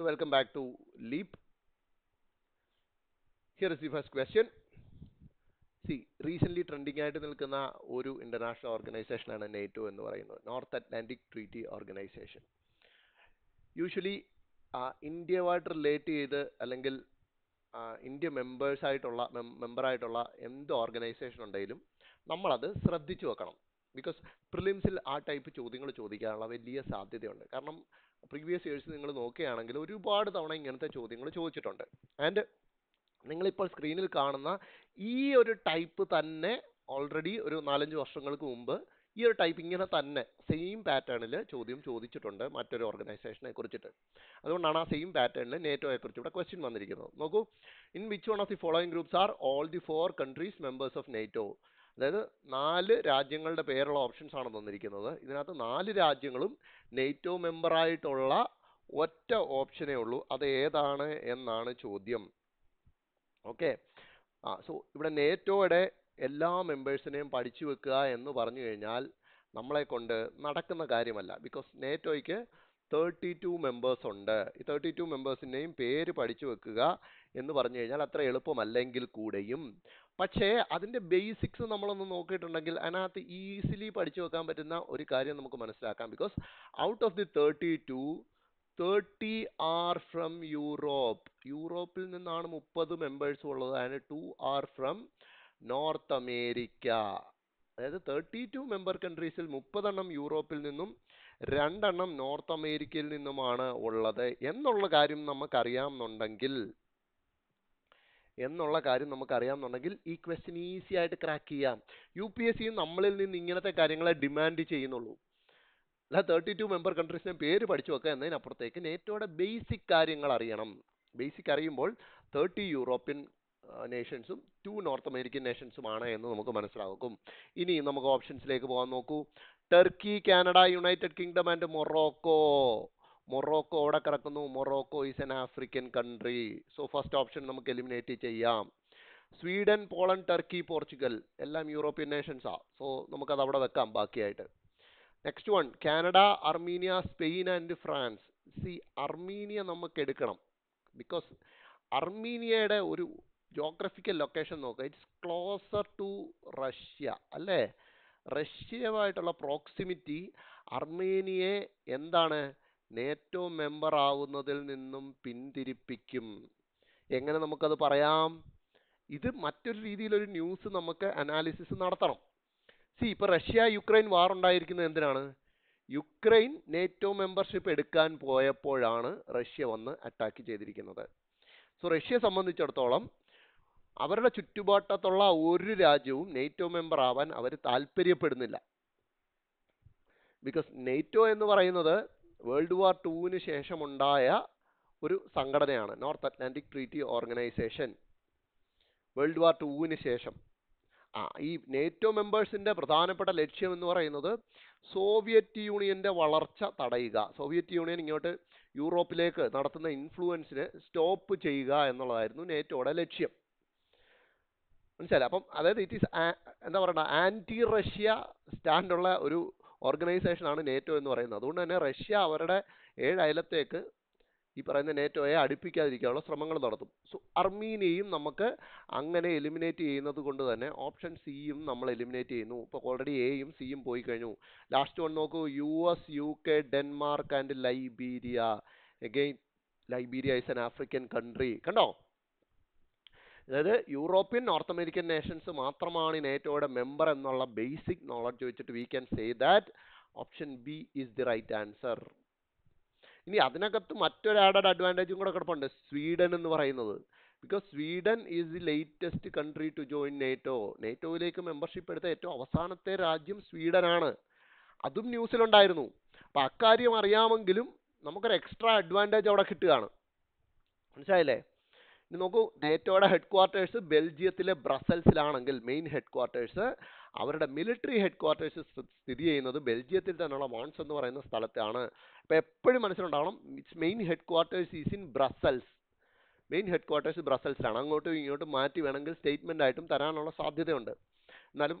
So welcome back to Leap. Here is the first question. See, recently trending ആയിട്ട് നിൽക്കുന്ന ഒരു international organisation ആണ് NATO എന്ന് പറയുന്നത്, north Atlantic treaty organisation. Usually ഇന്ത്യയുമായിട്ട് റിലേറ്റ് ചെയ്ത് അല്ലെങ്കിൽ ഇന്ത്യ മെമ്പറായിട്ടുള്ള എന്ത് ഓർഗനൈസേഷൻ ഉണ്ടെങ്കിലും നമ്മളത് ശ്രദ്ധിച്ചു വെക്കണം. ബിക്കോസ് പ്രിലിംസിൽ ആ ടൈപ്പ് ചോദ്യങ്ങൾ ചോദിക്കാനുള്ള വലിയ സാധ്യതയുണ്ട്. കാരണം പ്രീവിയസ് ഇയേഴ്സ് നിങ്ങൾ നോക്കുകയാണെങ്കിൽ ഒരുപാട് തവണ ഇങ്ങനത്തെ ചോദ്യങ്ങൾ ചോദിച്ചിട്ടുണ്ട്. ആൻഡ് നിങ്ങളിപ്പോൾ സ്ക്രീനിൽ കാണുന്ന ഈ ഒരു ടൈപ്പ് തന്നെ ഓൾറെഡി ഒരു 4-5 വർഷങ്ങൾക്ക് മുമ്പ് ഈ ഒരു ടൈപ്പ് ഇങ്ങനെ തന്നെ സെയിം പാറ്റേണിൽ ചോദ്യം ചോദിച്ചിട്ടുണ്ട് മറ്റൊരു ഓർഗനൈസേഷനെ കുറിച്ചിട്ട്. അതുകൊണ്ടാണ് ആ സെയിം പാറ്റേണിൽ നേറ്റോയെ കുറിച്ച് ഇവിടെ ക്വസ്റ്റ്യൻ വന്നിരിക്കുന്നത്. നോക്കൂ, in which one of the following groups are all the 4 countries members of NATO? അതായത് 4 രാജ്യങ്ങളുടെ പേരുള്ള ഓപ്ഷൻസ് ആണ് തന്നിരിക്കുന്നത്. ഇതിനകത്ത് 4 രാജ്യങ്ങളും നേറ്റോ മെമ്പറായിട്ടുള്ള ഒറ്റ ഓപ്ഷനേ ഉള്ളൂ. അത് ഏതാണ് എന്നാണ് ചോദ്യം. ഓക്കെ, സോ ഇവിടെ നേറ്റോയുടെ എല്ലാ മെമ്പേഴ്സിനെയും പഠിച്ചു വെക്കുക എന്ന് പറഞ്ഞു കഴിഞ്ഞാൽ നമ്മളെ കൊണ്ട് നടക്കുന്ന കാര്യമല്ല. ബിക്കോസ് നേറ്റോയ്ക്ക് 32 മെമ്പേഴ്സ് ഉണ്ട്. ഈ 32 മെമ്പേഴ്സിൻ്റെയും പേര് പഠിച്ചു വെക്കുക എന്ന് പറഞ്ഞു കഴിഞ്ഞാൽ അത്ര എളുപ്പമല്ലെങ്കിൽ കൂടെയും, പക്ഷേ അതിൻ്റെ ബേസിക്സ് നമ്മളൊന്ന് നോക്കിയിട്ടുണ്ടെങ്കിൽ അതിനകത്ത് ഈസിലി പഠിച്ചു വെക്കാൻ പറ്റുന്ന ഒരു കാര്യം നമുക്ക് മനസ്സിലാക്കാം. Because out of the 32, 30 are from Europe. യൂറോപ്പിൽ നിന്നാണ് 30 മെമ്പേഴ്സ് ഉള്ളത്. And 2 are from North America. അതായത് 32 മെമ്പർ കൺട്രീസിൽ 30 യൂറോപ്പിൽ നിന്നും 2 നോർത്ത് അമേരിക്കയിൽ നിന്നുമാണ് ഉള്ളത് എന്നുള്ള കാര്യം നമുക്കറിയാമെന്നുണ്ടെങ്കിൽ ഈ ക്വസ്റ്റ്യൻ ഈസി ആയിട്ട് ക്രാക്ക് ചെയ്യാം. UPSC നമ്മളിൽ നിന്ന് ഇങ്ങനത്തെ കാര്യങ്ങളെ ഡിമാൻഡ് ചെയ്യുന്നുള്ളൂ. അല്ല 32 മെമ്പർ കൺട്രീസിനെ പേര് പഠിച്ചു വെക്കുക എന്നതിനപ്പുറത്തേക്ക് നേറ്റോയുടെ ബേസിക് കാര്യങ്ങൾ അറിയണം. ബേസിക് അറിയുമ്പോൾ 30 യൂറോപ്യൻ നേഷൻസും 2 നോർത്ത് അമേരിക്കൻ നേഷൻസുമാണ് എന്ന് നമുക്ക് മനസ്സിലാക്കും. ഇനി നമുക്ക് ഓപ്ഷൻസിലേക്ക് പോകാൻ നോക്കൂ. Turkey, Canada, United Kingdom and Morocco. Morocco അവിടെ കിടക്കുന്നു. Morocco is an African country. So first option നമുക്ക് എലിമിനേറ്റ് ചെയ്യാം. സ്വീഡൻ, പോളണ്ട്, ടർക്കി, പോർച്ചുഗൽ എല്ലാം യൂറോപ്യൻ നേഷൻസാ. സോ നമുക്കത് അവിടെ വെക്കാം ബാക്കിയായിട്ട്. Next one, Canada, Armenia, Spain and France. Armenia നമുക്ക് എടുക്കണം. ബിക്കോസ് അർമീനിയയുടെ ഒരു ജോഗ്രഫിക്കൽ ലൊക്കേഷൻ നോക്കുക. ഇറ്റ്സ് ക്ലോസർ ടു റഷ്യ അല്ലേ? റഷ്യയുമായിട്ടുള്ള പ്രോക്സിമിറ്റി അർമേനിയയെ എന്താണ് നേറ്റോ മെമ്പർ ആവുന്നതിൽ നിന്നും പിന്തിരിപ്പിക്കും. എങ്ങനെ നമുക്കത് പറയാം? ഇത് മറ്റൊരു രീതിയിലൊരു ന്യൂസ് നമുക്ക് അനാലിസിസ് നടത്തണം. ഇപ്പൊ റഷ്യ യുക്രൈൻ വാർ ഉണ്ടായിരിക്കുന്നത് എന്തിനാണ്? യുക്രൈൻ നേറ്റോ മെമ്പർഷിപ്പ് എടുക്കാൻ പോയപ്പോഴാണ് റഷ്യ വന്ന് അറ്റാക്ക് ചെയ്തിരിക്കുന്നത്. സോ റഷ്യയെ സംബന്ധിച്ചിടത്തോളം അവരുടെ ചുറ്റുപാട്ടത്തുള്ള ഒരു രാജ്യവും നേറ്റോ മെമ്പർ ആവാൻ അവർ താല്പര്യപ്പെടുന്നില്ല. ബിക്കോസ് നേറ്റോ എന്ന് പറയുന്നത് വേൾഡ് വാർ 2 ശേഷമുണ്ടായ ഒരു സംഘടനയാണ്, north Atlantic treaty organisation. World war 2 ശേഷം ഈ നേറ്റോ മെമ്പേഴ്സിന്റെ പ്രധാനപ്പെട്ട ലക്ഷ്യം എന്ന് പറയുന്നത് സോവിയറ്റ് യൂണിയന്റെ വളർച്ച തടയുക, സോവിയറ്റ് യൂണിയൻ ഇങ്ങോട്ട് യൂറോപ്പിലേക്ക് നടത്തുന്ന ഇൻഫ്ലുവൻസിനെ സ്റ്റോപ്പ് ചെയ്യുക എന്നുള്ളതായിരുന്നു നേറ്റോയുടെ ലക്ഷ്യം. മനസ്സിലായി? അപ്പം അതായത് ഇറ്റ് ഈസ് എന്താ പറയുക, ആന്റി റഷ്യ സ്റ്റാൻഡുള്ള ഒരു ഓർഗനൈസേഷനാണ് നേറ്റോ എന്ന് പറയുന്നത്. അതുകൊണ്ട് തന്നെ റഷ്യ അവരുടെ 7 അയലത്തേക്ക് ഈ പറയുന്ന നേറ്റോയെ അടുപ്പിക്കാതിരിക്കാനുള്ള ശ്രമങ്ങൾ നടത്തും. സോ അർമീനിയയും നമുക്ക് അങ്ങനെ എലിമിനേറ്റ് ചെയ്യുന്നത് കൊണ്ട് തന്നെ ഓപ്ഷൻ സിയും നമ്മൾ എലിമിനേറ്റ് ചെയ്യുന്നു. ഇപ്പോൾ ഓൾറെഡി എയും സിയും പോയി കഴിഞ്ഞു. ലാസ്റ്റ് വൺ നോക്കൂ, US, UK, Denmark and Liberia. Again Liberia is an African country. കണ്ടോ? അതായത് യൂറോപ്യൻ നോർത്ത് അമേരിക്കൻ നേഷൻസ് മാത്രമാണ് നേറ്റോയുടെ മെമ്പർ എന്നുള്ള ബേസിക് നോളജ് വെച്ചിട്ട് we can say that option B is the right answer. ഇനി അതിനകത്ത് മറ്റൊരു ആഡഡ് അഡ്വാൻറ്റേജും കൂടെ കിടപ്പുണ്ട്, സ്വീഡൻ എന്ന് പറയുന്നത്. Because Sweden is the latest country to join NATO. നേറ്റോയിലേക്ക് മെമ്പർഷിപ്പ് എടുത്ത ഏറ്റവും അവസാനത്തെ രാജ്യം സ്വീഡനാണ്. അതും ന്യൂസിലുണ്ടായിരുന്നു. അപ്പം അക്കാര്യം അറിയാമെങ്കിലും നമുക്കൊരു എക്സ്ട്രാ അഡ്വാൻറ്റേജ് അവിടെ കിട്ടുകയാണ്. മനസ്സിലായില്ലേ? ഇനി നോക്കൂ, നേറ്റോയുടെ ഹെഡ് ക്വാർട്ടേഴ്സ് ബെൽജിയത്തിലെ ബ്രസൽസിലാണെങ്കിൽ മെയിൻ ഹെഡ് ക്വാർട്ടേഴ്സ്, അവരുടെ മിലിറ്ററി ഹെഡ് ക്വാർട്ടേഴ്സ് സ്ഥിതി ചെയ്യുന്നത് ബെൽജിയത്തിൽ തന്നെയുള്ള മോൺസ് എന്ന് പറയുന്ന സ്ഥലത്താണ്. അപ്പോൾ എപ്പോഴും മനസ്സിലുണ്ടാവണം, it's main headquarters is in Brussels. Main headquarters ബ്രസൽസിലാണ്. അങ്ങോട്ടും ഇങ്ങോട്ടും മാറ്റി വേണമെങ്കിൽ സ്റ്റേറ്റ്മെൻ്റ് ആയിട്ടും തരാനുള്ള സാധ്യതയുണ്ട്. എന്നാലും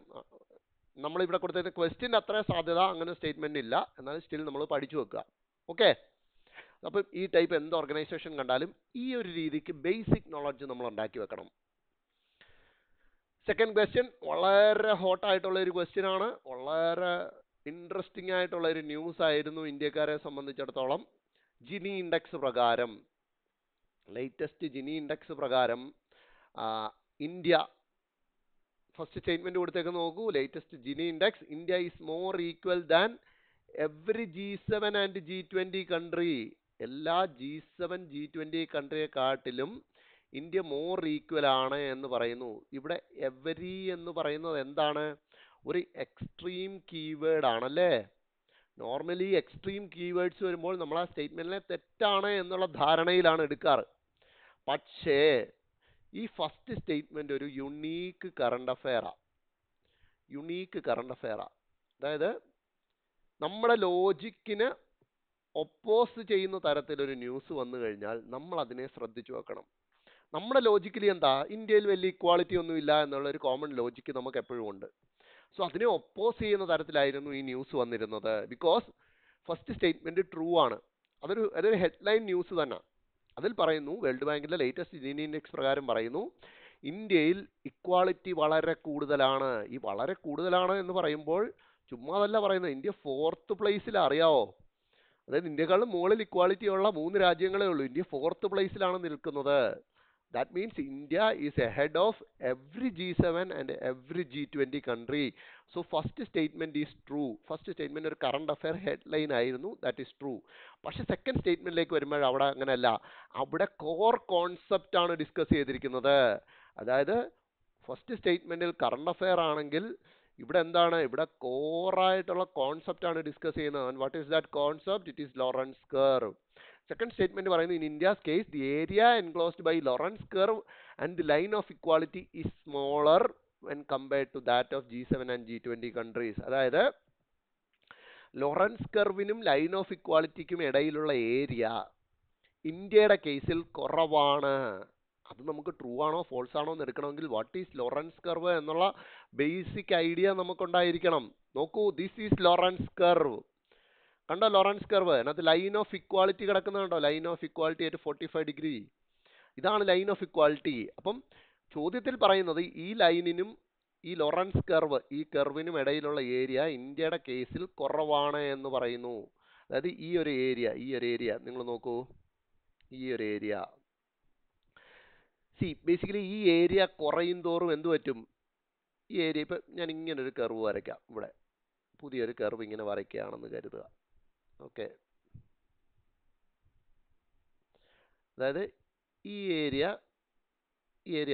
നമ്മളിവിടെ കൊടുത്ത ക്വസ്റ്റ്യൻ അത്ര സാധ്യത അങ്ങനെ സ്റ്റേറ്റ്മെൻ്റ് ഇല്ല. എന്നാലും സ്റ്റിൽ നമ്മൾ പഠിച്ചു വെക്കുക. ഓക്കെ, അപ്പം ഈ ടൈപ്പ് എന്ത് ഓർഗനൈസേഷൻ കണ്ടാലും ഈ ഒരു രീതിക്ക് ബേസിക് നോളജ് നമ്മൾ ഉണ്ടാക്കി വെക്കണം. സെക്കൻഡ് ക്വസ്റ്റ്യൻ വളരെ ഹോട്ട് ആയിട്ടുള്ള ഒരു ക്വസ്റ്റ്യൻ ആണ്. വളരെ ഇൻട്രസ്റ്റിംഗ് ആയിട്ടുള്ള ഒരു ന്യൂസ് ആയിരുന്നു ഇന്ത്യക്കാരെ സംബന്ധിച്ചിടത്തോളം. ജിനി ഇൻഡെക്സ് പ്രകാരം, ലേറ്റസ്റ്റ് ജിനി ഇൻഡെക്സ് പ്രകാരം ഇന്ത്യ, ഫസ്റ്റ് സ്റ്റേറ്റ്മെന്റ് കൊടുത്തേക്ക് നോക്കൂ. Latest Jini index, India is more equal than every G7 and G20 country. എല്ലാ G7 G20 കൺട്രിയെക്കാട്ടിലും India more equal ആണ് എന്ന് പറയുന്നു. ഇവിടെ എവരി എന്ന് പറയുന്നത് എന്താണ്? ഒരു എക്സ്ട്രീം കീവേഡ് ആണല്ലേ. നോർമലി എക്സ്ട്രീം കീവേഡ്സ് വരുമ്പോൾ നമ്മൾ ആ സ്റ്റേറ്റ്മെന്റിനെ തെറ്റാണ് എന്നുള്ള ധാരണയിലാണ് എടുക്കാറ്. പക്ഷേ ഈ ഫസ്റ്റ് സ്റ്റേറ്റ്മെന്റ് ഒരു യുണീക്ക് കറണ്ട് അഫെയറാ. അതായത് നമ്മുടെ ലോജിക്കിന് ഒപ്പോസ് ചെയ്യുന്ന തരത്തിലൊരു ന്യൂസ് വന്നു കഴിഞ്ഞാൽ നമ്മൾ അതിനെ ശ്രദ്ധിച്ചു വെക്കണം. നമ്മുടെ ലോജിക്കലി എന്താ? ഇന്ത്യയിൽ വലിയ ഇക്വാളിറ്റി ഒന്നും ഇല്ല എന്നുള്ള ഒരു കോമൺ ലോജിക്ക് നമുക്ക് എപ്പോഴും ഉണ്ട്. സോ അതിനെ ഒപ്പോസ് ചെയ്യുന്ന തരത്തിലായിരുന്നു ഈ ന്യൂസ് വന്നിരുന്നത്. ബിക്കോസ് ഫസ്റ്റ് സ്റ്റേറ്റ്മെന്റ് ട്രൂ ആണ്. അതൊരു ഹെഡ്ലൈൻ ന്യൂസ് തന്നെ. അതിൽ പറയുന്നു, വേൾഡ് ബാങ്കിന്റെ ലേറ്റസ്റ്റ് ജിനി ഇൻഡെക്സ് പ്രകാരം പറയുന്നു, ഇന്ത്യയിൽ ഇക്വാളിറ്റി വളരെ കൂടുതലാണ്. ഈ വളരെ കൂടുതലാണ് എന്ന് പറയുമ്പോൾ ചുമ്മാതല്ല പറയുന്നത്. ഇന്ത്യ 4th പ്ലേസിലാണ്, അറിയാവോ? അതായത് ഇന്ത്യക്കാളും മുകളിൽ ഇക്വാളിറ്റി ഉള്ള 3 രാജ്യങ്ങളേ ഉള്ളൂ. ഇന്ത്യ 4th പ്ലേസിലാണ് നിൽക്കുന്നത്. That means India is ahead of every G7 and every G20 country. So first statement is true. First statement ഒരു current affair headline ആയിരുന്നു. That is true. പക്ഷെ സെക്കൻഡ് സ്റ്റേറ്റ്മെന്റിലേക്ക് വരുമ്പോൾ അവിടെ അങ്ങനെയല്ല. അവിടെ കോർ കോൺസെപ്റ്റ് ആണ് ഡിസ്കസ് ചെയ്തിരിക്കുന്നത്. അതായത് ഫസ്റ്റ് സ്റ്റേറ്റ്മെന്റിൽ കറണ്ട് അഫെയർ ആണെങ്കിൽ ഇവിടെ എന്താണ്? ഇവിടെ കോറായിട്ടുള്ള കോൺസെപ്റ്റ് ആണ് ഡിസ്കസ് ചെയ്യുന്നത്. And what is that concept? It is Lorentz curve. Second statement പറയുന്നു, in India's case the area enclosed by Lorenz curve and the line of equality is smaller when compared to that of G7 and G20 countries. അതായത് Lorenz കർവിനും line of ഇക്വാലിറ്റിക്കും ഇടയിലുള്ള area ഇന്ത്യയുടെ കേസിൽ കുറവാണ്. അത് നമുക്ക് ട്രൂ ആണോ ഫോൾസ് ആണോ എന്ന് എടുക്കണമെങ്കിൽ വാട്ട് ഈസ് ലോറൻസ് കർവ് എന്നുള്ള ബേസിക് ഐഡിയ നമുക്കുണ്ടായിരിക്കണം. നോക്കൂ, ദിസ് ഈസ് ലോറൻസ് കർവ്. കണ്ടോ ലോറൻസ് കർവ്? അതിനകത്ത് ലൈൻ ഓഫ് ഇക്വാലിറ്റി കിടക്കുന്നുണ്ടോ? ലൈൻ ഓഫ് ഇക്വാലിറ്റി ആയിട്ട് 45 ഡിഗ്രി. ഇതാണ് ലൈൻ ഓഫ് ഇക്വാലിറ്റി. അപ്പം ചോദ്യത്തിൽ പറയുന്നത് ഈ ലൈനിനും ഈ ലോറൻസ് കർവ്, ഈ കർവിനും ഇടയിലുള്ള ഏരിയ ഇന്ത്യയുടെ കേസിൽ കുറവാണ് എന്ന് പറയുന്നു. അതായത് ഈ ഒരു ഏരിയ നിങ്ങൾ നോക്കൂ, ഈ ഒരു ഏരിയ ബേസിക്കലി ഈ ഏരിയ കുറയും തോറും എന്ത് പറ്റും? ഈ ഏരിയ ഇപ്പം ഞാൻ ഇങ്ങനെ ഒരു കർവ് വരയ്ക്കാം. ഇവിടെ പുതിയൊരു കർവ് ഇങ്ങനെ വരയ്ക്കുകയാണെന്ന് കരുതുക. ഓക്കെ, അതായത് ഈ ഏരിയ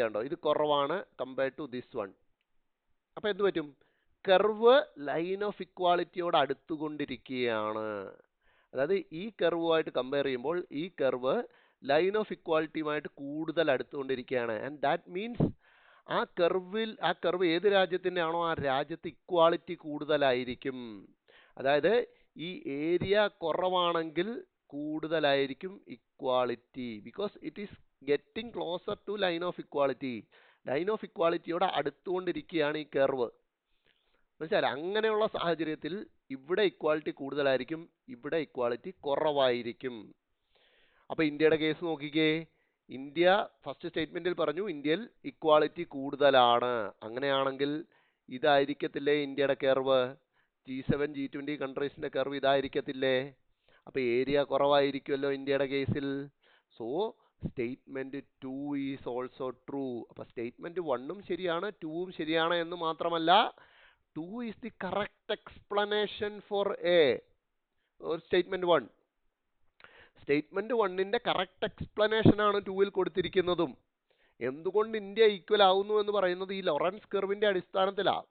ഉണ്ടോ? ഇത് കുറവാണ് കമ്പയർഡ് ടു ദിസ് വൺ. അപ്പം എന്ത് പറ്റും? കർവ് ലൈൻ ഓഫ് ഇക്വാളിറ്റിയോട് അടുത്തുകൊണ്ടിരിക്കുകയാണ്. അതായത് ഈ കർവുമായിട്ട് കമ്പയർ ചെയ്യുമ്പോൾ ഈ കർവ് ലൈൻ ഓഫ് ഇക്വാലിറ്റിയുമായിട്ട് കൂടുതൽ അടുത്തുകൊണ്ടിരിക്കുകയാണ്. ആൻഡ് ദാറ്റ് മീൻസ് ആ കർവ് ഏത് രാജ്യത്തിൻ്റെ ആണോ ആ രാജ്യത്ത് ഇക്വാളിറ്റി കൂടുതലായിരിക്കും. അതായത് ഈ ഏരിയ കുറവാണെങ്കിൽ കൂടുതലായിരിക്കും equality. Because it is getting closer to line of equality. Line of ഇക്വാലിറ്റിയോടെ അടുത്തുകൊണ്ടിരിക്കുകയാണ് ഈ കർവ്. മനസ്സിലായില്ലേ? അങ്ങനെയുള്ള സാഹചര്യത്തിൽ ഇവിടെ ഇക്വാളിറ്റി കൂടുതലായിരിക്കും, ഇവിടെ ഇക്വാളിറ്റി കുറവായിരിക്കും. അപ്പൊ ഇന്ത്യയുടെ കേസ് നോക്കിക്കേ. ഇന്ത്യ ഫസ്റ്റ് സ്റ്റേറ്റ്മെന്റിൽ പറഞ്ഞു ഇന്ത്യയിൽ ഇക്വാളിറ്റി കൂടുതലാണ്. അങ്ങനെയാണെങ്കിൽ ഇതായിരിക്കത്തില്ലേ ഇന്ത്യയുടെ കർവ്? G7 G20 കൺട്രീസിന്റെ curve ഇതായിരിക്കത്തില്ലേ? അപ്പൊ ഏരിയ കുറവായിരിക്കുമല്ലോ ഇന്ത്യയുടെ കേസിൽ. So statement 2 is also true. അപ്പൊ സ്റ്റേറ്റ്മെന്റ് 1ഉം ശരിയാണ്, 2ഉം ശരിയാണ് എന്ന് മാത്രമല്ല 2 is the correct explanation for a statement 1. Statement 1ന്റെ കറക്റ്റ് എക്സ്പ്ലനേഷൻ ആണ് 2ൽ കൊടുത്തിരിക്കുന്നതും. എന്തുകൊണ്ട് ഇന്ത്യ ഈക്വൽ ആവുന്നു എന്ന് പറയുന്നത് ഈ ലോറൻസ് കർവിന്റെ അടിസ്ഥാനത്തിലാണ്.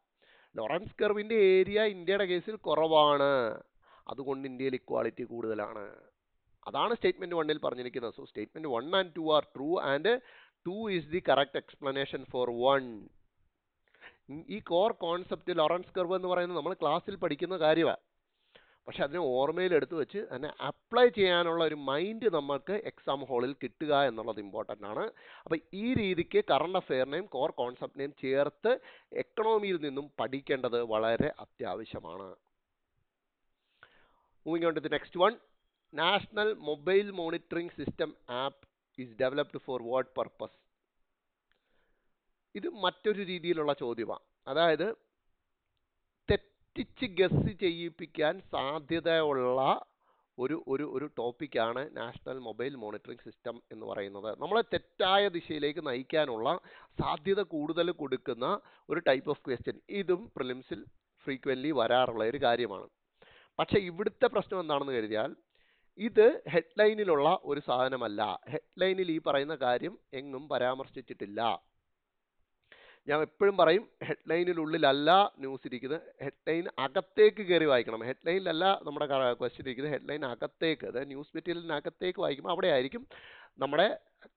ലോറൻസ് കർവിന്റെ ഏരിയ ഇന്ത്യയുടെ കേസിൽ കുറവാണ്, അതുകൊണ്ട് ഇന്ത്യയിൽ ഇക്വാളിറ്റി കൂടുതലാണ്. അതാണ് സ്റ്റേറ്റ്മെന്റ് 1ൽ പറഞ്ഞിരിക്കുന്നത്. So statement 1 and 2 are true and 2 is the correct explanation four 1. ഈ കോർ കോൺസെപ്റ്റ് ലോറൻസ് കർവ് എന്ന് പറയുന്നത് നമ്മൾ ക്ലാസ്സിൽ പഠിക്കുന്ന കാര്യമാണ്. പക്ഷെ അതിനെ ഓർമ്മയിൽ എടുത്തു വെച്ച് അതിനെ അപ്ലൈ ചെയ്യാനുള്ള ഒരു മൈൻഡ് നമുക്ക് എക്സാം ഹാളിൽ കിട്ടുക എന്നുള്ളത് ഇമ്പോർട്ടൻ്റ് ആണ്. അപ്പം ഈ രീതിക്ക് കറണ്ട് അഫെയറിനെയും കോർ കോൺസെപ്റ്റിനെയും ചേർത്ത് എക്കണോമിയിൽ നിന്നും പഠിക്കേണ്ടത് വളരെ അത്യാവശ്യമാണ്. Moving on to the next one. National mobile monitoring system app is developed for what purpose? ഇത് മറ്റൊരു രീതിയിലുള്ള ചോദ്യമാണ്. അതായത് തെറ്റിച്ച് ഗസ് ചെയ്യിപ്പിക്കാൻ സാധ്യതയുള്ള ഒരു ഒരു ഒരു ടോപ്പിക്കാണ് നാഷണൽ മൊബൈൽ മോണിറ്ററിംഗ് സിസ്റ്റം എന്ന് പറയുന്നത്. നമ്മളെ തെറ്റായ ദിശയിലേക്ക് നയിക്കാനുള്ള സാധ്യത കൂടുതൽ കൊടുക്കുന്ന ഒരു ടൈപ്പ് ഓഫ് ക്വസ്റ്റ്യൻ. ഇതും പ്രിലിംസിൽ ഫ്രീക്വൻ്റ്ലി വരാറുള്ള ഒരു കാര്യമാണ്. പക്ഷേ ഇവിടുത്തെ പ്രശ്നം എന്താണെന്ന് കരുതിയാൽ, ഇത് ഹെഡ്ലൈനിലുള്ള ഒരു സാധനമല്ല. ഹെഡ്ലൈനിൽ ഈ പറയുന്ന കാര്യം എങ്ങും പരാമർശിച്ചിട്ടില്ല. ഞാൻ എപ്പോഴും പറയും, ഹെഡ്ലൈനിനുള്ളിലല്ല ന്യൂസ് ഇരിക്കുന്നത്, ഹെഡ്ലൈൻ അകത്തേക്ക് കയറി വായിക്കണം. ഹെഡ്ലൈനിലല്ല നമ്മുടെ ക്വസ്റ്റ്യൻ ഇരിക്കുന്നത്, ഹെഡ്ലൈൻ അകത്തേക്ക്, അതായത് ന്യൂസ് മെറ്റീരിയലിനകത്തേക്ക് വായിക്കുമ്പോൾ അവിടെ ആയിരിക്കും നമ്മുടെ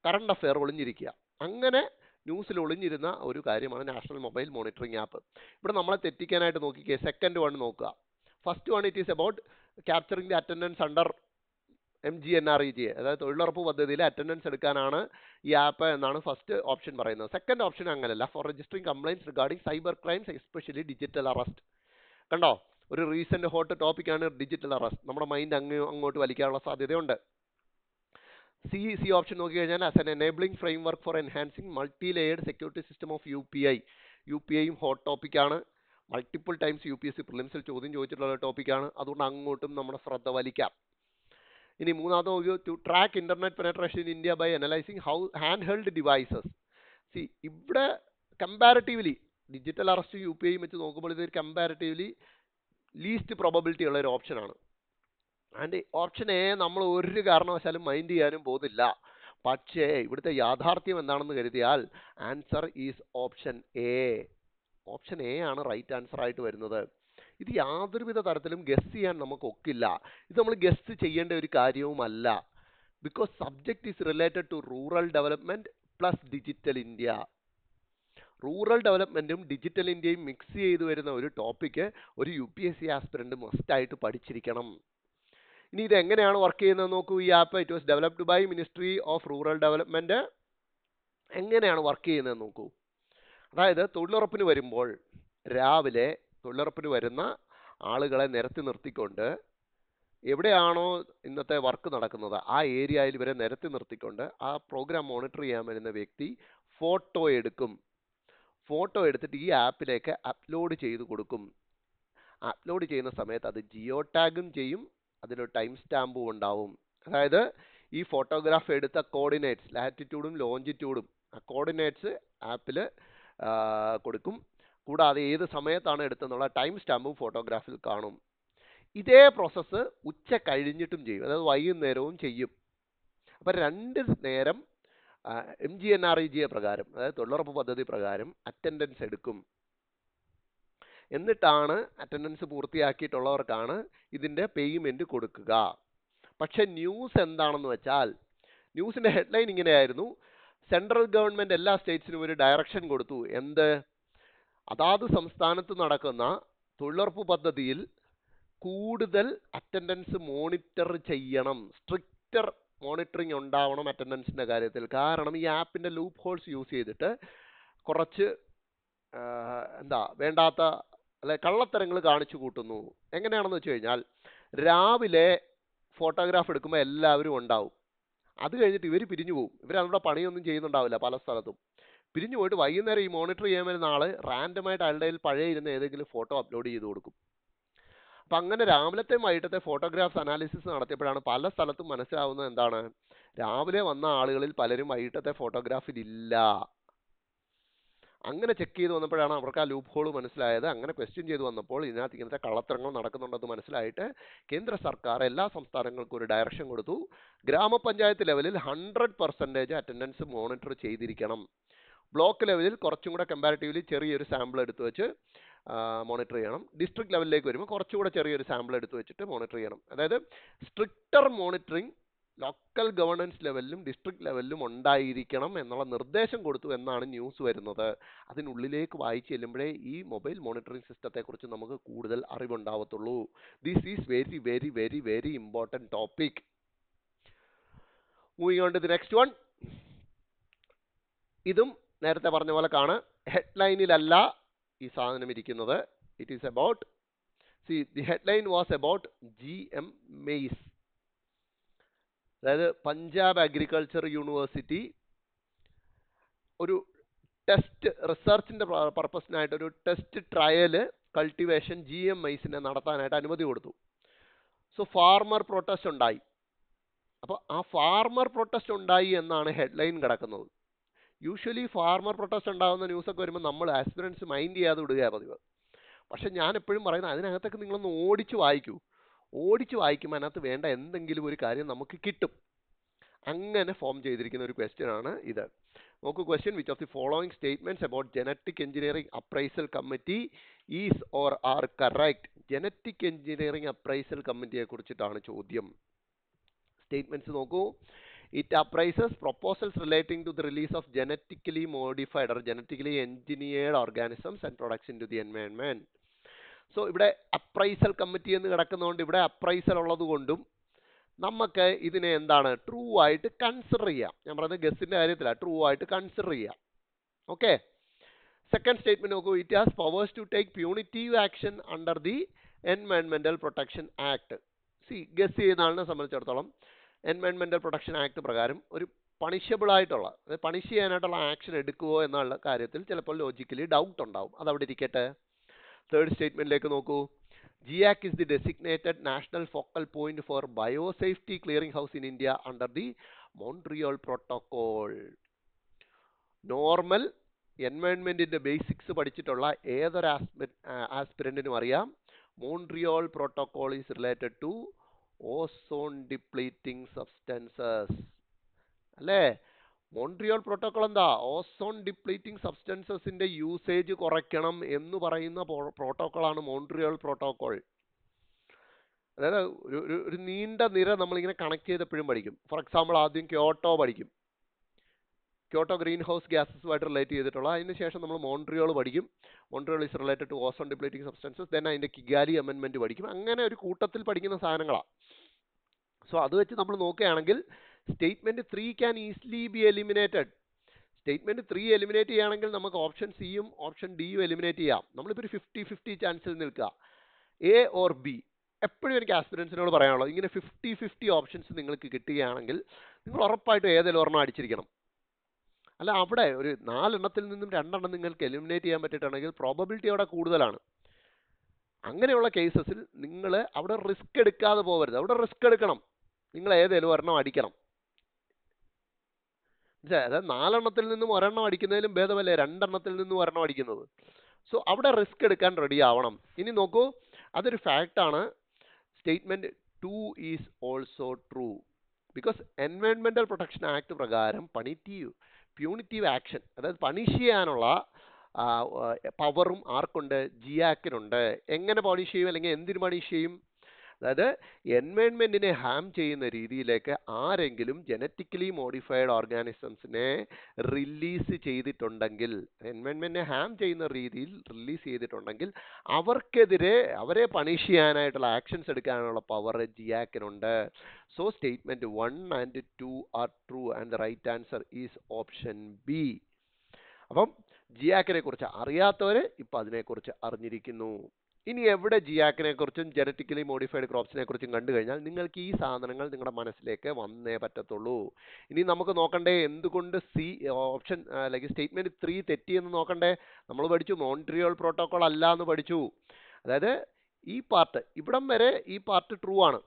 കറണ്ട് അഫെയർ ഒളിഞ്ഞിരിക്കുക. അങ്ങനെ ന്യൂസിൽ ഒളിഞ്ഞിരുന്ന ഒരു കാര്യമാണ് നാഷണൽ മൊബൈൽ മോണിറ്ററിംഗ് ആപ്പ്. ഇവിടെ നമ്മളെ തെറ്റിക്കാനായിട്ട് നോക്കിക്കേ, സെക്കൻഡ് വൺ നോക്കുക. First one, it is about capturing the attendance under MGNREGA, അതായത് തൊഴിലുറപ്പ് പദ്ധതിയിൽ അറ്റൻഡൻസ് എടുക്കാനാണ് ഈ ആപ്പ് എന്നാണ് ഫസ്റ്റ് ഓപ്ഷൻ പറയുന്നത്. സെക്കൻഡ് ഓപ്ഷൻ അങ്ങനെയല്ല, for registering complaints regarding cyber crimes especially digital arrest. കണ്ടോ, ഒരു റീസെന്റ് ഹോട്ട് ടോപ്പിക്കാണ് ഡിജിറ്റൽ അറസ്റ്റ്. നമ്മുടെ മൈൻഡ് അങ്ങോട്ട് വലിക്കാനുള്ള സാധ്യതയുണ്ട്. സി ഓപ്ഷൻ നോക്കി കഴിഞ്ഞാൽ, as an enabling framework for enhancing multi layered security system of UPI hot ടോപ്പിക്കാണ്. മൾട്ടിപ്പിൾ ടൈംസ് UPSC പ്രിലിംസിൽ ചോദ്യം ചോദിച്ചിട്ടുള്ള ടോപ്പിക്കാണ്. അതുകൊണ്ട് അങ്ങോട്ടും നമ്മുടെ ശ്രദ്ധ വലിക്കാം. ഇനി മൂന്നാമത്തെ നോക്കിയോ, to track internet penetration in India by analysing hand held devices. ഇവിടെ കമ്പാരിറ്റീവ്ലി ഡിജിറ്റൽ അറസ്റ്റ് UPI വെച്ച് നോക്കുമ്പോൾ ഇതൊരു കമ്പാരിറ്റീവ്ലി ലീസ്റ്റ് പ്രോബബിലിറ്റി ഉള്ള ഒരു ഓപ്ഷനാണ്. ആൻഡ് ഓപ്ഷൻ എ നമ്മൾ ഒരു കാരണവശാലും മൈൻഡ് ചെയ്യാനും പോകുന്നില്ല. പക്ഷേ ഇവിടുത്തെ യാഥാർത്ഥ്യം എന്താണെന്ന് കരുതിയാൽ, answer is option A. Option A ആണ് റൈറ്റ് ആൻസർ ആയിട്ട് വരുന്നത്. ഇത് യാതൊരുവിധ തരത്തിലും ഗസ് ചെയ്യാൻ നമുക്ക് ഒക്കില്ല. ഇത് നമ്മൾ ഗസ് ചെയ്യേണ്ട ഒരു കാര്യവുമല്ല. Because subject is related to rural development plus digital India. Rural ഡെവലപ്മെന്റും ഡിജിറ്റൽ ഇന്ത്യയും മിക്സ് ചെയ്ത് വരുന്ന ഒരു ടോപ്പിക്ക് ഒരു UPSC ആസ്പിറന്റ് മസ്റ്റായിട്ട് പഠിച്ചിരിക്കണം. ഇനി ഇത് എങ്ങനെയാണ് വർക്ക് ചെയ്യുന്നത് നോക്കൂ. ഈ app it was developed by ministry of rural development. എങ്ങനെയാണ് വർക്ക് ചെയ്യുന്നത് നോക്കൂ. അതായത് തൊഴിലുറപ്പിന് വരുമ്പോൾ രാവിലെ തൊഴിലുറപ്പിന് വരുന്ന ആളുകളെ നിരത്തി നിർത്തിക്കൊണ്ട്, എവിടെയാണോ ഇന്നത്തെ വർക്ക് നടക്കുന്നത് ആ ഏരിയയിൽ ഇവരെ നിരത്തി നിർത്തിക്കൊണ്ട് ആ പ്രോഗ്രാം മോണിറ്റർ ചെയ്യാൻ വരുന്ന വ്യക്തി ഫോട്ടോ എടുക്കും. ഫോട്ടോ എടുത്തിട്ട് ഈ ആപ്പിലേക്ക് അപ്ലോഡ് ചെയ്ത് കൊടുക്കും. അപ്ലോഡ് ചെയ്യുന്ന സമയത്ത് അത് ജിയോ ടാഗും ചെയ്യും, അതിലൊരു ടൈം സ്റ്റാമ്പും ഉണ്ടാവും. അതായത് ഈ ഫോട്ടോഗ്രാഫ് എടുത്ത കോർഡിനേറ്റ്സ്, ലാറ്റിറ്റ്യൂഡും ലോഞ്ചിറ്റ്യൂഡും ആ കോർഡിനേറ്റ്സ് ആപ്പിൽ കൊടുക്കും. കൂടാതെ ഏത് സമയത്താണ് എടുത്തെന്നുള്ള ടൈം സ്റ്റാമ്പും ഫോട്ടോഗ്രാഫിൽ കാണും. ഇതേ പ്രോസസ്സ് ഉച്ച കഴിഞ്ഞിട്ടും ചെയ്യും, അതായത് വൈകുന്നേരവും ചെയ്യും. അപ്പം 2 നേരം MGNREGA പ്രകാരം, അതായത് തൊഴിലുറപ്പ് പദ്ധതി പ്രകാരം അറ്റൻഡൻസ് എടുക്കും. എന്നിട്ടാണ് അറ്റൻഡൻസ് പൂർത്തിയാക്കിയിട്ടുള്ളവർക്കാണ് ഇതിൻ്റെ പേയ്മെൻറ്റ് കൊടുക്കുക. പക്ഷെ ന്യൂസ് എന്താണെന്ന് വെച്ചാൽ, ന്യൂസിൻ്റെ ഹെഡ്ലൈൻ ഇങ്ങനെയായിരുന്നു: സെൻട്രൽ ഗവൺമെൻറ് എല്ലാ സ്റ്റേറ്റ്സിനും ഒരു ഡയറക്ഷൻ കൊടുത്തു. എന്ത്? അതാത് സംസ്ഥാനത്ത് നടക്കുന്ന തൊഴിലുറപ്പ് പദ്ധതിയിൽ കൂടുതൽ അറ്റൻഡൻസ് മോണിറ്റർ ചെയ്യണം. സ്ട്രിക്റ്റർ മോണിറ്ററിങ് ഉണ്ടാവണം അറ്റൻഡൻസിൻ്റെ കാര്യത്തിൽ. കാരണം ഈ ആപ്പിൻ്റെ ലൂപ്പ് ഹോൾസ് യൂസ് ചെയ്തിട്ട് കുറച്ച് വേണ്ടാത്ത അല്ലെ കള്ളത്തരങ്ങൾ കാണിച്ചു കൂട്ടുന്നു. എങ്ങനെയാണെന്ന് വെച്ച് കഴിഞ്ഞാൽ, രാവിലെ ഫോട്ടോഗ്രാഫ് എടുക്കുമ്പോൾ എല്ലാവരും ഉണ്ടാവും. അത് കഴിഞ്ഞിട്ട് ഇവർ പിരിഞ്ഞു പോകും. ഇവരവിടെ പണിയൊന്നും ചെയ്യുന്നുണ്ടാവില്ല, പല സ്ഥലത്തും പിരിഞ്ഞു പോയിട്ട് വൈകുന്നേരം ഈ മോണിറ്റർ ചെയ്യാൻ വരുന്ന ആൾ റാൻഡമായിട്ട് അയാളുടെ കയ്യിൽ പഴയ ഇരുന്ന ഏതെങ്കിലും ഫോട്ടോ അപ്ലോഡ് ചെയ്ത് കൊടുക്കും. അപ്പം അങ്ങനെ രാവിലത്തെയും വൈകിട്ടത്തെ ഫോട്ടോഗ്രാഫ്സ് അനാലിസിസ് നടത്തിയപ്പോഴാണ് പല സ്ഥലത്തും മനസ്സിലാവുന്നത് എന്താണ്, രാവിലെ വന്ന ആളുകളിൽ പലരും വൈകിട്ടത്തെ ഫോട്ടോഗ്രാഫിലില്ല. അങ്ങനെ ചെക്ക് ചെയ്ത് വന്നപ്പോഴാണ് അവർക്ക് ആ ലൂപ്പ് ഹോൾ മനസ്സിലായത്. അങ്ങനെ ക്വസ്റ്റ്യൻ ചെയ്ത് വന്നപ്പോൾ ഇതിനകത്ത് ഇങ്ങനത്തെ കള്ളത്തരങ്ങൾ നടക്കുന്നുണ്ടെന്ന് മനസ്സിലായിട്ട് കേന്ദ്ര സർക്കാർ എല്ലാ സംസ്ഥാനങ്ങൾക്കും ഒരു ഡയറക്ഷൻ കൊടുത്തു. ഗ്രാമപഞ്ചായത്ത് ലെവലിൽ 100% അറ്റൻഡൻസ് മോണിറ്റർ ചെയ്തിരിക്കണം. ബ്ലോക്ക് ലെവലിൽ കുറച്ചും കൂടെ കമ്പാരിറ്റീവ്ലി ചെറിയൊരു സാമ്പിൾ എടുത്ത് വെച്ച് മോണിറ്റർ ചെയ്യണം. ഡിസ്ട്രിക്ട് ലെവലിലേക്ക് വരുമ്പോൾ കുറച്ചുകൂടെ ചെറിയൊരു സാമ്പിൾ എടുത്ത് വെച്ചിട്ട് മോണിറ്റർ ചെയ്യണം. അതായത് സ്ട്രിക്റ്റർ മോണിറ്ററിങ് ലോക്കൽ ഗവർണൻസ് ലെവലിലും ഡിസ്ട്രിക്ട് ലെവലിലും ഉണ്ടായിരിക്കണം എന്നുള്ള നിർദ്ദേശം കൊടുത്തു എന്നാണ് ന്യൂസ് വരുന്നത്. അതിനുള്ളിലേക്ക് വായിച്ച് ചെല്ലുമ്പോഴേ ഈ മൊബൈൽ മോണിറ്ററിംഗ് സിസ്റ്റത്തെക്കുറിച്ച് നമുക്ക് കൂടുതൽ അറിവുണ്ടാവത്തുള്ളൂ. This is very very very very important topic. Moving on to the next one. ഇതും നേരത്തെ പറഞ്ഞ പോലെ കാണാൻ ഹെഡ്ലൈനിലല്ല ഈ സാധനം ഇരിക്കുന്നത്. It is about, the headline was about GM Maize. അതായത് പഞ്ചാബ് അഗ്രികൾച്ചർ യൂണിവേഴ്സിറ്റി ഒരു ടെസ്റ്റ് റിസർച്ചിന്റെ പർപ്പസിനായിട്ട് ഒരു ടെസ്റ്റ് ട്രയല് കൾട്ടിവേഷൻ GMIസിനെ നടത്താനായിട്ട് അനുമതി കൊടുത്തു. സോ ഫാർമർ പ്രൊട്ടസ്റ്റ് ഉണ്ടായി. അപ്പോൾ ആ ഫാർമർ പ്രൊട്ടസ്റ്റ് ഉണ്ടായി എന്നാണ് ഹെഡ്ലൈൻ കിടക്കുന്നത്. യൂഷ്വലി ഫാർമർ പ്രൊട്ടസ്റ്റ് ഉണ്ടാകുന്ന ന്യൂസൊക്കെ വരുമ്പോൾ നമ്മൾ ആസ്പിറൻസ് മൈൻഡ് ചെയ്യാതെ വിടുകയാണ് പതിവ്. പക്ഷെ ഞാൻ എപ്പോഴും പറയുന്നത് അതിനകത്തൊക്കെ നിങ്ങളൊന്ന് ഓടിച്ചു വായിക്കൂ. ഓടിച്ചു വായിക്കുമ്പോൾ അതിനകത്ത് വേണ്ട എന്തെങ്കിലും ഒരു കാര്യം നമുക്ക് കിട്ടും. അങ്ങനെ ഫോം ചെയ്തിരിക്കുന്ന ഒരു ക്വസ്റ്റ്യൻ ആണ് ഇത്. നോക്കൂ question, which of the following statements about genetic engineering appraisal committee is or are correct? Genetic engineering appraisal കമ്മിറ്റിയെ കുറിച്ചിട്ടാണ് ചോദ്യം. സ്റ്റേറ്റ്മെന്റ്സ് നോക്കൂ. It appraises proposals relating to the release of genetically modified or genetically engineered organisms and products into the environment. So ഇവിടെ appraisal committee എന്ന് കിടക്കുന്നതുകൊണ്ട് ഇവിടെ appraisal ഉള്ളത് കൊണ്ടും നമുക്ക് ഇതിനെ എന്താണ് ട്രൂ ആയിട്ട് കൺസിഡർ ചെയ്യാം. ഞാൻ പറയുന്നത് ഗസ്സിന്റെ കാര്യത്തിലാണ്, ട്രൂ ആയിട്ട് കൺസിഡർ ചെയ്യാം. ഓക്കെ. സെക്കൻഡ് സ്റ്റേറ്റ്മെന്റ് നോക്കൂ. It has powers to take punitive action under the എൻവയൺമെന്റൽ പ്രൊട്ടക്ഷൻ ആക്ട്. ഗസ് ചെയ്യുന്ന ആളിനെ സംബന്ധിച്ചിടത്തോളം എൻവയൺമെന്റൽ പ്രൊട്ടക്ഷൻ ആക്ട് പ്രകാരം ഒരു പണിഷബിൾ ആയിട്ടുള്ള, അതായത് പണിഷ് ചെയ്യാനായിട്ടുള്ള ആക്ഷൻ എടുക്കുമോ എന്നുള്ള കാര്യത്തിൽ ചിലപ്പോൾ ലോജിക്കലി ഡൗട്ട് ഉണ്ടാവും. അതവിടെ ഇരിക്കട്ടെ. തേർഡ് സ്റ്റേറ്റ്മെന്റിലേക്ക് നോക്കൂ. GIAC is the designated national focal point for biosafety clearinghouse in India under the Montreal Protocol. Normal എൻവയൺമെന്റിന്റെ ബേസിക്സ് പഠിച്ചിട്ടുള്ള ഏതൊരു ആസ്പിരന്റിനും അറിയാം Montreal protocol is related to ozone depleting substances അല്ലേ? മോൺട്രിയോൾ പ്രോട്ടോകോൾ എന്താ? ഓസോൺ ഡിപ്ലീറ്റിംഗ് സബ്സ്റ്റൻസസിന്റെ usage കുറയ്ക്കണം എന്ന് പറയുന്ന പ്രോട്ടോകോളാണ് മോൺട്രിയോൾ പ്രോട്ടോകോൾ. അതായത് ഒരു നീണ്ട നിര നമ്മളിങ്ങനെ കണക്ട് ചെയ്തപ്പോഴും പഠിക്കും. ഫോർ എക്സാമ്പിൾ ആദ്യം ക്യോട്ടോ പഠിക്കും, ക്യോട്ടോ ഗ്രീൻ ഹൗസ് ഗ്യാസസുമായിട്ട് റിലേറ്റ് ചെയ്തിട്ടുള്ള. അതിനുശേഷം നമ്മൾ മോൺട്രിയോൾ പഠിക്കും. Montreal is related to ozone depleting substances. Then അതിന്റെ കിഗാലി അമെൻമെന്റ് പഠിക്കും. അങ്ങനെ ഒരു കൂട്ടത്തിൽ പഠിക്കുന്ന സാധനങ്ങളാണ്. സോ അത് വെച്ച് നമ്മൾ നോക്കുകയാണെങ്കിൽ statement 3 can easily B eliminated. Statement 3 eliminate ചെയ്യുകയാണെങ്കിൽ നമുക്ക് ഓപ്ഷൻ സിയും ഓപ്ഷൻ ഡിയും എലിമിനേറ്റ് ചെയ്യാം. നമ്മളിപ്പോൾ ഒരു 50-50 ചാൻസിൽ നിൽക്കുക, എ ഓർ ബി. എപ്പോഴും എനിക്ക് ആസ്പിരൻസിനോട് പറയാനുള്ളത്, ഇങ്ങനെ 50-50 ഓപ്ഷൻസ് നിങ്ങൾക്ക് കിട്ടുകയാണെങ്കിൽ നിങ്ങൾ ഉറപ്പായിട്ടും ഏതെങ്കിലും ഒരെണ്ണം അടിച്ചിരിക്കണം. അല്ല, അവിടെ ഒരു 4 എണ്ണത്തിൽ നിന്നും 2 എണ്ണം നിങ്ങൾക്ക് എലിമിനേറ്റ് ചെയ്യാൻ പറ്റിയിട്ടുണ്ടെങ്കിൽ പ്രോബബിലിറ്റി അവിടെ കൂടുതലാണ്. അങ്ങനെയുള്ള കേസസിൽ നിങ്ങൾ അവിടെ റിസ്ക് എടുക്കാതെ പോകരുത്. അവിടെ റിസ്ക് എടുക്കണം. നിങ്ങൾ ഏതെങ്കിലും ഒരെണ്ണം അടിക്കണം. അതായത് 4 എണ്ണത്തിൽ നിന്നും ഒരെണ്ണം അടിക്കുന്നതിലും ഭേദമല്ലേ 2 എണ്ണത്തിൽ നിന്നും ഒരെണ്ണം അടിക്കുന്നത്. സോ അവിടെ റിസ്ക് എടുക്കാൻ റെഡി ആവണം. ഇനി നോക്കൂ, അതൊരു ഫാക്റ്റ് ആണ്. Statement 2 is also true because എൻവയൺമെന്റൽ പ്രൊട്ടക്ഷൻ ആക്ട് പ്രകാരം പ്യൂണിറ്റീവ് ആക്ഷൻ, അതായത് പണിഷ് ചെയ്യാനുള്ള പവറും ആർക്കുണ്ട്? ജിയാക്കിനുണ്ട്. എങ്ങനെ പണിഷ് ചെയ്യും, അല്ലെങ്കിൽ എന്തിനു പണിഷ് ചെയ്യും? അതായത് എൻവയൺമെന്റിനെ ഹാം ചെയ്യുന്ന രീതിയിലേക്ക് ആരെങ്കിലും ജനറ്റിക്കലി മോഡിഫൈഡ് ഓർഗാനിസംസിനെ റിലീസ് ചെയ്തിട്ടുണ്ടെങ്കിൽ, എൻവയൺമെന്റിനെ ഹാം ചെയ്യുന്ന രീതിയിൽ റിലീസ് ചെയ്തിട്ടുണ്ടെങ്കിൽ അവർക്കെതിരെ അവരെ പണിഷ് ചെയ്യാനായിട്ടുള്ള ആക്ഷൻസ് എടുക്കാനുള്ള പവർ ജിയാക്കിനുണ്ട്. So statement 1 and 2 are true and the right answer is option B. അപ്പം ജിയാക്കിനെ കുറിച്ച് അറിയാത്തവര് ഇപ്പൊ അതിനെക്കുറിച്ച് അറിഞ്ഞിരിക്കുന്നു. ഇനി എവിടെ ജിയാക്കിനെ കുറിച്ചും ജനറ്റിക്കലി മോഡിഫൈഡ് ക്രോപ്സിനെ കുറിച്ചും കണ്ടു കഴിഞ്ഞാൽ നിങ്ങൾക്ക് ഈ സാധനങ്ങൾ നിങ്ങളുടെ മനസ്സിലേക്ക് വന്നേ പറ്റത്തുള്ളൂ. ഇനി നമുക്ക് നോക്കണ്ടേ എന്തുകൊണ്ട് ഓപ്ഷൻ അല്ലെങ്കിൽ സ്റ്റേറ്റ്മെന്റ് 3 തെറ്റിയെന്ന് നോക്കണ്ടേ. നമ്മൾ പഠിച്ചു മോൺട്രിയോൾ പ്രോട്ടോകോൾ അല്ല എന്ന് പഠിച്ചു. അതായത് ഈ പാർട്ട് ഇവിടം വരെ ഈ പാർട്ട് ട്രൂ ആണ്.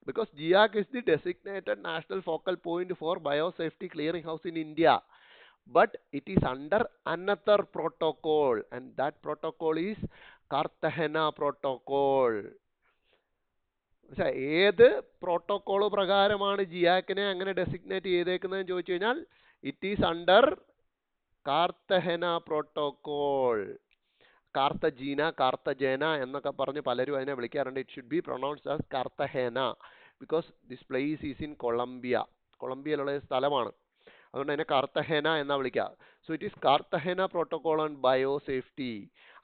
Because GEAC is the designated national focal point for biosafety clearing house in India. But it is under another protocol, and that protocol is Cartagena Protocol. ഏത് പ്രോട്ടോകോൾ പ്രകാരമാണ് ജിയാക്കിനെ അങ്ങനെ ഡെസിഗ്നേറ്റ് ചെയ്തേക്കുന്നതെന്ന് ചോദിച്ചു കഴിഞ്ഞാൽ it is under Cartagena protocol. Cartagena എന്നൊക്കെ പറഞ്ഞ് പലരും അതിനെ വിളിക്കാറുണ്ട്. It should be pronounced as Cartagena because this place is in Colombia. കൊളംബിയയിലുള്ള സ്ഥലമാണ്, അതുകൊണ്ട് അതിനെ കാർത്തഹേന എന്നാ വിളിക്കുക. So it is Cartagena protocol on biosafety.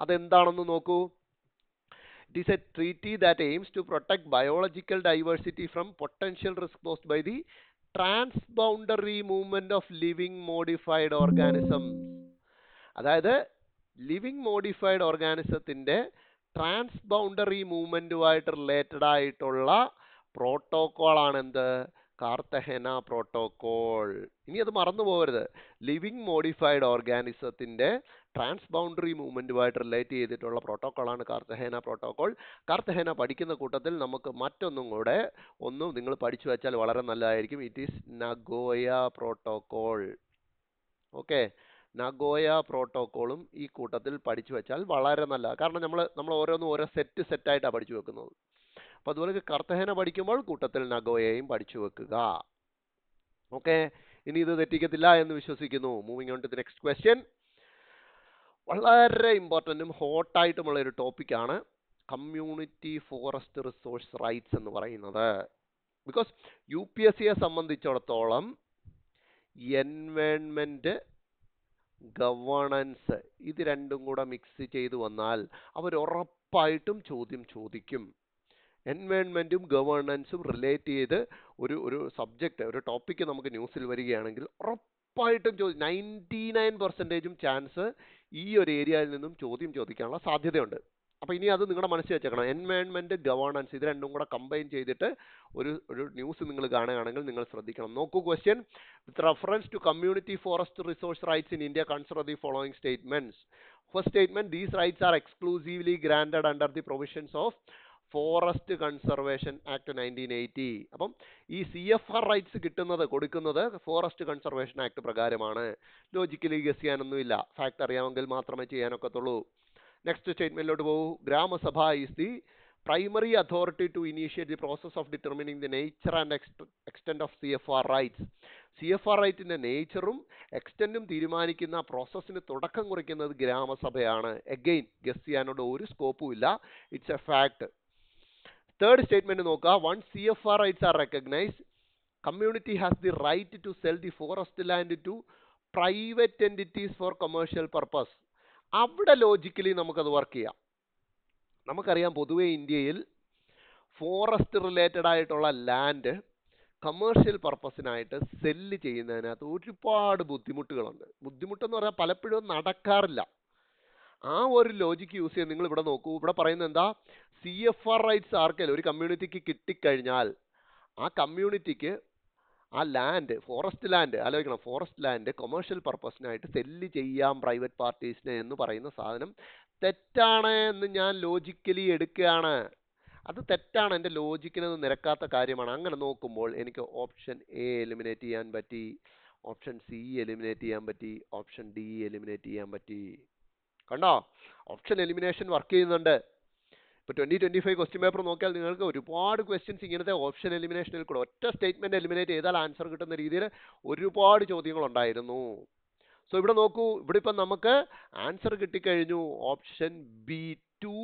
അതെന്താണെന്ന് നോക്കൂ. It is a treaty that aims to protect biological diversity from potential risk posed by the transboundary movement of living modified organisms. അതായത് living modified ഓർഗാനിസത്തിന്റെ transboundary മൂവ്മെന്റുമായിട്ട് related ആയിട്ടുള്ള protocol ആണ് എന്ത്? കാർത്തഹേന protocol. ഇനി അത് മറന്നു പോകരുത്. ലിവിങ് മോഡിഫൈഡ് ഓർഗാനിസത്തിന്റെ ട്രാൻസ്ബൗണ്ടറി മൂവ്മെന്റുമായിട്ട് റിലേറ്റ് ചെയ്തിട്ടുള്ള പ്രോട്ടോകോളാണ് കാർത്തഹേന protocol. കാർത്തഹേന പഠിക്കുന്ന കൂട്ടത്തിൽ നമുക്ക് മറ്റൊന്നും കൂടെ നിങ്ങൾ പഠിച്ചു വെച്ചാൽ വളരെ നല്ലതായിരിക്കും. It is Nagoya protocol. Okay, Nagoya പ്രോട്ടോകോളും ഈ കൂട്ടത്തിൽ പഠിച്ചു വെച്ചാൽ വളരെ നല്ല. കാരണം നമ്മൾ ഓരോന്നും ഓരോ സെറ്റായിട്ടാണ് പഠിച്ചു വെക്കുന്നത്. അപ്പൊ അതുപോലെ കാർത്തഹേന പഠിക്കുമ്പോൾ കൂട്ടത്തിൽ നഗോയയും പഠിച്ചു വെക്കുക. ഓക്കെ, ഇനി ഇത് തെറ്റിക്കത്തില്ല എന്ന് വിശ്വസിക്കുന്നു. Moving on to the next question. വളരെ ഇമ്പോർട്ടന്റും ഹോട്ടായിട്ടുമുള്ള ഒരു ടോപ്പിക്കാണ് കമ്മ്യൂണിറ്റി ഫോറസ്റ്റ് റിസോഴ്സ് റൈറ്റ്സ് എന്ന് പറയുന്നത്. ബിക്കോസ് UPSCയെ സംബന്ധിച്ചിടത്തോളം എൻവയോൺമെന്റ് ഗവേണൻസ് ഇത് രണ്ടും കൂടെ മിക്സ് ചെയ്തു വന്നാൽ അവർ ഉറപ്പായിട്ടും ചോദ്യം ചോദിക്കും. എൻവയോൺമെന്റും ഗവേണൻസും റിലേറ്റ് ചെയ്ത് ഒരു സബ്ജക്റ്റ്, ഒരു ടോപ്പിക്ക് നമുക്ക് ന്യൂസിൽ വരികയാണെങ്കിൽ ഉറപ്പായിട്ടും 99% ചാൻസ് ഈ ഒരു ഏരിയയിൽ നിന്നും ചോദ്യം ചോദിക്കാനുള്ള സാധ്യതയുണ്ട്. അപ്പൊ ഇനി അത് നിങ്ങളുടെ മനസ്സിൽ വെച്ചേക്കണം. എൻവയോൺമെന്റ് ഗവേണൻസ് ഇത് രണ്ടും കൂടെ കമ്പൈൻ ചെയ്തിട്ട് ഒരു ന്യൂസ് നിങ്ങൾ കാണുകയാണെങ്കിൽ നിങ്ങൾ ശ്രദ്ധിക്കണം. നോക്കൂ question. With reference to community forest resource rights in India consider the following statements. First statement, these rights are exclusively granted under the provisions of forest conservation act 1980. അപ്പം ഈ CFR റൈറ്റ്സ് കൊടുക്കുന്നത് forest conservation act പ്രകാരമാണ്. Logically guess ചെയ്യാനൊന്നുമില്ല, fact അറിയാമെങ്കിൽ മാത്രമേ ചെയ്യാനൊക്കത്തുള്ളൂ. Next സ്റ്റേറ്റ്മെന്റിലോട്ട് പോകൂ. Gram Sabha is the primary authority to initiate the process of determining the nature and extent of CFR rights. CFR റൈറ്റിന്റെ നേച്ചറും എക്സ്റ്റൻറ്റും തീരുമാനിക്കുന്ന പ്രോസസ്സിന് തുടക്കം കുറിക്കുന്നത് ഗ്രാമസഭയാണ്. എഗെയിൻ ഗസ് ചെയ്യാനോട് ഒരു സ്കോപ്പും ഇല്ല, it's a fact. Third statement നോക്കുക. Once CFR rights are recognized, community has the right to sell the forest land to private entities for commercial purpose. അവിടെ logically നമുക്കത് work ചെയ്യാം. നമുക്കറിയാം പൊതുവെ ഇന്ത്യയിൽ ഫോറസ്റ്റ് റിലേറ്റഡ് ആയിട്ടുള്ള ലാൻഡ് കമേഴ്ഷ്യൽ പർപ്പസിനായിട്ട് sell ചെയ്യുന്നതിനകത്ത് ഒരുപാട് ബുദ്ധിമുട്ടുകളുണ്ട്. ബുദ്ധിമുട്ടെന്ന് പറഞ്ഞാൽ പലപ്പോഴും നടക്കാറില്ല. ആ ഒരു ലോജിക്ക് യൂസ് ചെയ്ത് നിങ്ങൾ ഇവിടെ നോക്കൂ. ഇവിടെ പറയുന്നത് എന്താ? CFR റൈറ്റ്സ് ആർക്കെങ്കിലും ഒരു കമ്മ്യൂണിറ്റിക്ക് കിട്ടിക്കഴിഞ്ഞാൽ ആ കമ്മ്യൂണിറ്റിക്ക് ആ ലാൻഡ്, ഫോറസ്റ്റ് ലാൻഡ് ആലോചിക്കണം, ഫോറസ്റ്റ് ലാൻഡ് കൊമേഴ്ഷ്യൽ പർപ്പസിനായിട്ട് സെല്ല് ചെയ്യാം പ്രൈവറ്റ് പാർട്ടീസിന് എന്ന് പറയുന്ന സാധനം തെറ്റാണ് എന്ന് ഞാൻ ലോജിക്കലി എടുക്കുകയാണ്. അത് തെറ്റാണ്, എൻ്റെ ലോജിക്കിനത് നിരക്കാത്ത കാര്യമാണ്. അങ്ങനെ നോക്കുമ്പോൾ എനിക്ക് ഓപ്ഷൻ A എലിമിനേറ്റ് ചെയ്യാൻ പറ്റി, ഓപ്ഷൻ C എലിമിനേറ്റ് ചെയ്യാൻ പറ്റി, ഓപ്ഷൻ D എലിമിനേറ്റ് ചെയ്യാൻ പറ്റി. കണ്ടോ, ഓപ്ഷൻ എലിമിനേഷൻ വർക്ക് ചെയ്യുന്നുണ്ട്. ഇപ്പോൾ 2025 ക്വസ്റ്റ്യൻ പേപ്പർ നോക്കിയാൽ നിങ്ങൾക്ക് ഒരുപാട് ക്വസ്റ്റ്യൻസ് ഇങ്ങനത്തെ ഓപ്ഷൻ എലിമിനേഷനിൽ കൂടെ ഒറ്റ സ്റ്റേറ്റ്മെന്റ് എലിമിനേറ്റ് ചെയ്താൽ ആൻസർ കിട്ടുന്ന രീതിയിൽ ഒരുപാട് ചോദ്യങ്ങൾ ഉണ്ടായിരുന്നു. സോ ഇവിടെ നോക്കൂ, ഇവിടെ ഇപ്പം നമുക്ക് ആൻസർ കിട്ടിക്കഴിഞ്ഞു. ഓപ്ഷൻ B 2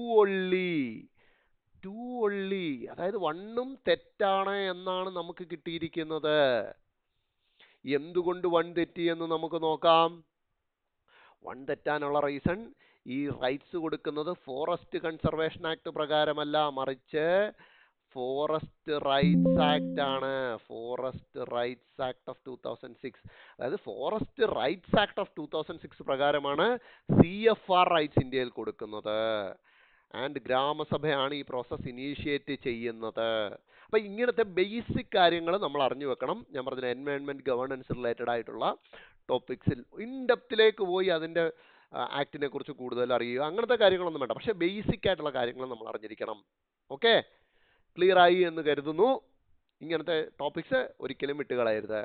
only, അതായത് 1ഉം തെറ്റാണ് എന്നാണ് നമുക്ക് കിട്ടിയിരിക്കുന്നത്. എന്തുകൊണ്ട് 1 തെറ്റി എന്ന് നമുക്ക് നോക്കാം. 1 തെറ്റാനുള്ള റീസൺ, ഈ റൈറ്റ്സ് കൊടുക്കുന്നത് ഫോറസ്റ്റ് കൺസർവേഷൻ ആക്ട് പ്രകാരമല്ല, മറിച്ച് ഫോറസ്റ്റ് റൈറ്റ്സ് ആക്ട് ആണ്. ഫോറസ്റ്റ് റൈറ്റ്സ് ആക്ട് ഓഫ് 2006, അതായത് ഫോറസ്റ്റ് റൈറ്റ്സ് ആക്ട് ഓഫ് 2006 പ്രകാരമാണ് CFR റൈറ്റ്സ് ഇന്ത്യയിൽ കൊടുക്കുന്നത്. ആൻഡ് ഗ്രാമസഭയാണ് ഈ പ്രോസസ് ഇനീഷ്യേറ്റ് ചെയ്യുന്നത്. അപ്പൊ ഇങ്ങനത്തെ ബേസിക് കാര്യങ്ങൾ നമ്മൾ അറിഞ്ഞു വെക്കണം. ഞാൻ പറഞ്ഞ എൻവയോൺമെന്റ് ഗവേണൻസ് റിലേറ്റഡ് ആയിട്ടുള്ള ടോപ്പിക്സിൽ ഇൻഡെപ്തിലേക്ക് പോയി അതിന്റെ ആക്ടിനെ കുറിച്ച് കൂടുതൽ അറിയുക, അങ്ങനത്തെ കാര്യങ്ങളൊന്നും വേണ്ട. പക്ഷെ ബേസിക് ആയിട്ടുള്ള കാര്യങ്ങൾ നമ്മൾ അറിഞ്ഞിരിക്കണം. ഓക്കെ, ക്ലിയർ ആയി എന്ന് കരുതുന്നു. ഇങ്ങനത്തെ ടോപ്പിക്സ് ഒരിക്കലും വിട്ടുകളയരുത്.